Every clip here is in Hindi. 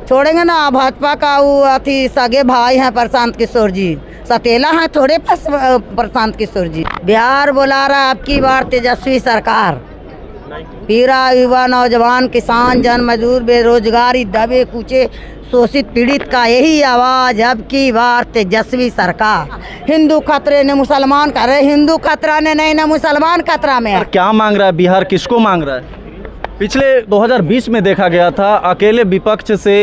छोड़ेंगे ना। भाजपा का वो अथी सगे भाई हैं प्रशांत किशोर जी, सतेला हैं थोड़े प्रशांत किशोर जी। बिहार बुला रहा अब की बार तेजस्वी सरकार। पीड़ा युवा नौजवान किसान जन मजदूर बेरोजगारी दबे कूचे शोषित पीड़ित का यही आवाज अब की बार तेजस्वी सरकार। हिंदू खतरे ने मुसलमान कर रहे, हिंदू खतरा ने नहीं ना मुसलमान खतरा में है। क्या मांग रहा है बिहार, किसको मांग रहा है? पिछले 2020 में देखा गया था अकेले विपक्ष से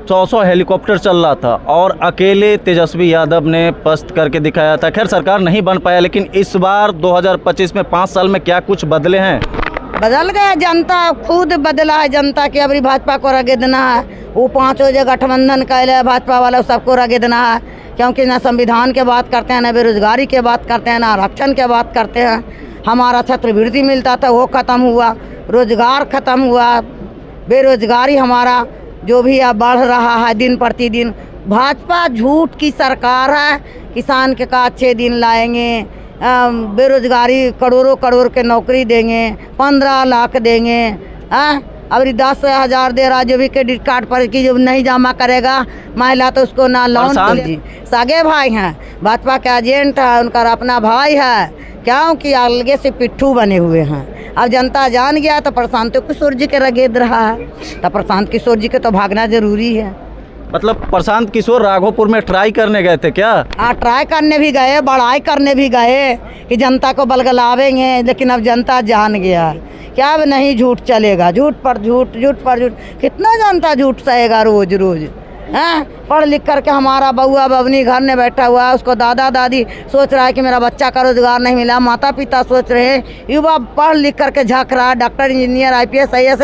100 हेलीकॉप्टर चल रहा था और अकेले तेजस्वी यादव ने पस्त करके दिखाया था। खैर सरकार नहीं बन पाया, लेकिन इस बार 2025 में 5 साल में क्या कुछ बदले हैं? बदल गया, जनता खुद बदला है। जनता की अभी भाजपा को रगेदना है। वो 5 जो गठबंधन कैले भाजपा वाला सबको रगेदना है, क्योंकि ना संविधान के बात करते हैं, ना बेरोजगारी के बात करते हैं, ना आरक्षण के बात करते हैं। हमारा छात्रवृत्ति मिलता था वो ख़त्म हुआ, रोजगार ख़त्म हुआ, बेरोजगारी हमारा जो भी अब बढ़ रहा है दिन प्रतिदिन। भाजपा झूठ की सरकार है। किसान के का अच्छे दिन लाएंगे, बेरोजगारी करोड़ों करोड़ के नौकरी देंगे, 15 लाख देंगे। अब 10,000 दे रहा जो भी क्रेडिट कार्ड पर की जो नहीं जमा करेगा महिला तो उसको ना लोन जी। सगे भाई हैं, भाजपा के एजेंट है, उनका अपना भाई है, क्योंकि अलगे से पिट्ठू बने हुए हैं। अब जनता जान गया तो प्रशांत किशोर जी के रगेद रहा है, तो प्रशांत किशोर जी के तो भागना जरूरी है। मतलब प्रशांत किशोर राघोपुर में ट्राई करने गए थे क्या? हाँ, ट्राई करने भी गए, बड़ाई करने भी गए कि जनता को बलगलावेंगे, लेकिन अब जनता जान गया क्या अब नहीं झूठ चलेगा। झूठ पर झूठ, झूठ पर झूठ, कितना जनता झूठ सहेगा रोज रोज। हैं, पढ़ लिख करके हमारा बउआ बबनी घर में बैठा हुआ है, उसको दादा दादी सोच रहा है कि मेरा बच्चा का रोजगार नहीं मिला, माता पिता सोच रहे हैं, युवा पढ़ लिख करके झाँक रहा है, डॉक्टर इंजीनियर IPS IAS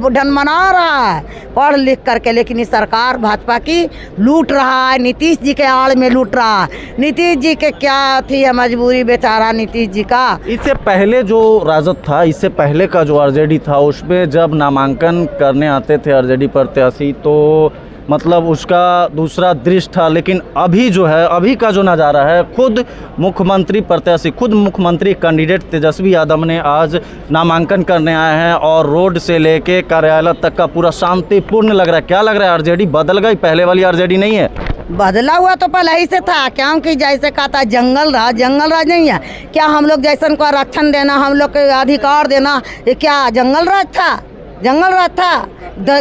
ढन मना रहा है पढ़ लिख करके। लेकिन इस सरकार भाजपा की लूट रहा है, नीतीश जी के आड़ में लूट रहा है। नीतीश जी के क्या थी है मजबूरी बेचारा नीतीश जी का। इससे पहले जो राजद था, इससे पहले का जो RJD था, उसमें जब नामांकन करने आते थे RJD प्रत्याशी तो मतलब उसका दूसरा दृश्य था। लेकिन अभी जो है, अभी का जो नज़ारा है, खुद मुख्यमंत्री प्रत्याशी, खुद मुख्यमंत्री कैंडिडेट तेजस्वी यादव ने आज नामांकन करने आए हैं और रोड से लेके कार्यालय तक का पूरा शांतिपूर्ण लग रहा है। क्या लग रहा है, RJD बदल गई, पहले वाली RJD नहीं है? बदला हुआ तो पहले ही से था, क्योंकि जैसे कहा था जंगल राज नहीं है क्या? हम लोग जैसन को आरक्षण देना, हम लोग के अधिकार देना, ये क्या जंगल राज था? जंगल राज था।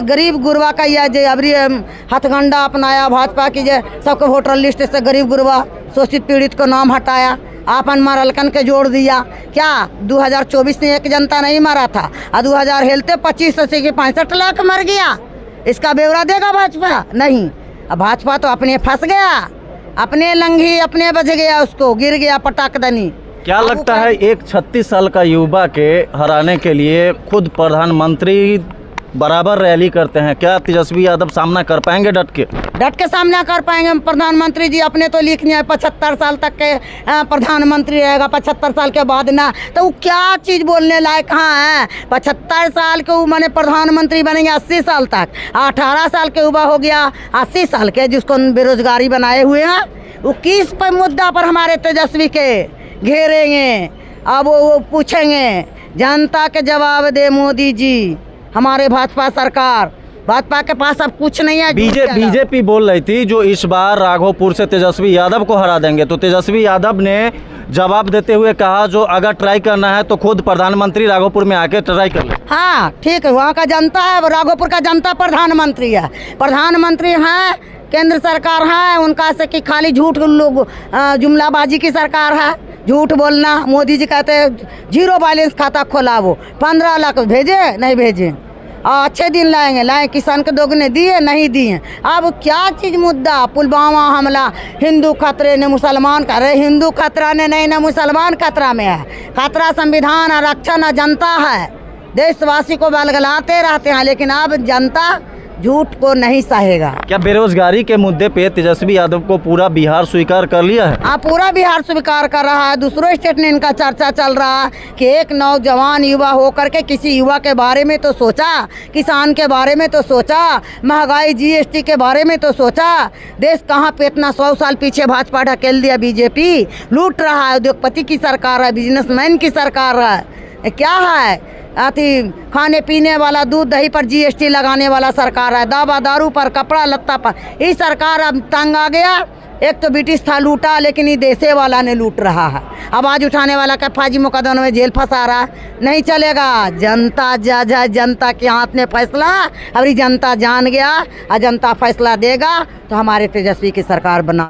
गरीब गुरबा का यह जो अबरी हथगंडा अपनाया भाजपा की, जो सबको वोटर लिस्ट से गरीब गुरबा शोषित पीड़ित को नाम हटाया, आपन मरलकन के जोड़ दिया। क्या 2024 में एक जनता नहीं मरा था, और 2000 हेलते 25 से 65 लाख मर गया। इसका ब्यौरा देगा भाजपा? नहीं। अब भाजपा तो अपने फंस गया, अपने लंघी अपने बज गया, उसको गिर गया पटाखदनी। क्या लगता है एक 36 साल का युवा के हराने के लिए खुद प्रधानमंत्री बराबर रैली करते हैं, क्या तेजस्वी यादव सामना कर पाएंगे? डट के सामना कर पाएंगे? प्रधानमंत्री जी अपने तो लिखने हैं 75 साल तक के प्रधानमंत्री रहेगा, 75 साल के बाद ना, तो वो क्या चीज़ बोलने लायक कहाँ है? 75 साल के वो माने प्रधानमंत्री बनेंगे 80 साल तक, 18 साल के युवा हो गया 80 साल के, जिसको बेरोजगारी बनाए हुए हैं। वो किस पर मुद्दा पर हमारे तेजस्वी के घेरेंगे? अब वो पूछेंगे, जनता के जवाब दे मोदी जी। हमारे भाजपा सरकार, भाजपा के पास अब कुछ नहीं है। बीजेपी बोल रही थी जो इस बार राघोपुर से तेजस्वी यादव को हरा देंगे, तो तेजस्वी यादव ने जवाब देते हुए कहा जो अगर ट्राई करना है तो खुद प्रधानमंत्री राघोपुर में आके ट्राई कर ले। हाँ ठीक है, वहाँ का जनता है, राघोपुर का जनता प्रधानमंत्री है, प्रधानमंत्री है, केंद्र सरकार है उनका से कि खाली झूठ लोग जुमलाबाजी की सरकार है, झूठ बोलना। मोदी जी कहते हैं 0 बैलेंस खाता खोला, वो 15 लाख भेजे नहीं भेजे, अच्छे दिन लाए, किसान के दोगुने दिए नहीं दिए। अब क्या चीज़ मुद्दा? पुलवामा हमला, हिंदू खतरे ने मुसलमान कर रहे, हिंदू खतरा ने नहीं ना मुसलमान खतरा में है। खतरा संविधान आरक्षण जनता है, देशवासी को बलगलाते रहते हैं, लेकिन अब जनता झूठ को नहीं सहेगा। क्या बेरोजगारी के मुद्दे पे तेजस्वी यादव को पूरा बिहार स्वीकार कर लिया है? हाँ, पूरा बिहार स्वीकार कर रहा है। दूसरों स्टेट में इनका चर्चा चल रहा है कि एक नौजवान युवा होकर के किसी युवा के बारे में तो सोचा, किसान के बारे में तो सोचा, महंगाई GST के बारे में तो सोचा। देश कहाँ पे इतना 100 साल पीछे भाजपा ढकेल दिया। बीजेपी लूट रहा है, उद्योगपति की सरकार है, बिजनेसमैन की सरकार है, क्या है? अति खाने पीने वाला दूध दही पर GST लगाने वाला सरकार है, दवा दारू पर, कपड़ा लत्ता पर। ये सरकार अब तंग आ गया। एक तो ब्रिटिश था लूटा, लेकिन ये देशे वाला ने लूट रहा है। आवाज़ उठाने वाला का फर्जी मुकदमे में जेल फंसा रहा है। नहीं चलेगा। जनता जज है, जनता के हाथ में फैसला। अब ये जनता जान गया और जनता फैसला देगा तो हमारे तेजस्वी की सरकार बना।